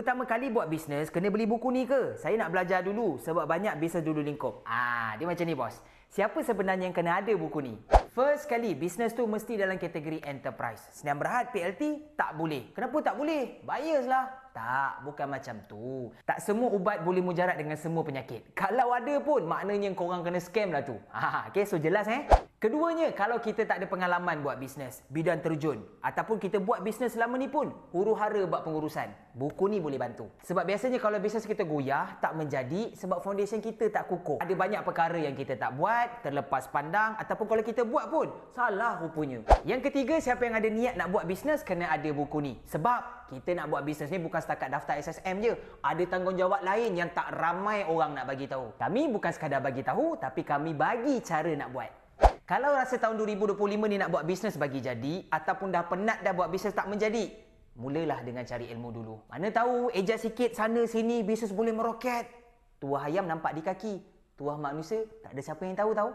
Pertama kali buat bisnes, kena beli buku ni ke? Saya nak belajar dulu sebab banyak bisnes dulu lingkup. Dia macam ni bos. Siapa sebenarnya yang kena ada buku ni? First kali, bisnes tu mesti dalam kategori enterprise. Senang Berhad, PLT, tak boleh. Kenapa tak boleh? Bias lah. Tak, bukan macam tu. Tak semua ubat boleh mujarab dengan semua penyakit. Kalau ada pun, maknanya korang kena scam lah tu. Okay, so jelas Keduanya, kalau kita tak ada pengalaman buat bisnes, bidang terjun, ataupun kita buat bisnes selama ni pun, huru-hara buat pengurusan, buku ni boleh bantu. Sebab biasanya kalau bisnes kita goyah, tak menjadi sebab foundation kita tak kukuh. Ada banyak perkara yang kita tak buat, terlepas pandang, ataupun kalau kita buat pun, salah rupanya. Yang ketiga, siapa yang ada niat nak buat bisnes, kena ada buku ni. Sebab kita nak buat bisnes ni bukan setakat daftar SSM je. Ada tanggungjawab lain yang tak ramai orang nak bagi tahu. Kami bukan sekadar bagi tahu, tapi kami bagi cara nak buat. Kalau rasa tahun 2025 ni nak buat bisnes bagi jadi, ataupun dah penat dah buat bisnes tak menjadi, mulalah dengan cari ilmu dulu. Mana tahu adjust sikit sana sini bisnes boleh meroket. Tuah ayam nampak di kaki, tuah manusia tak ada siapa yang tahu.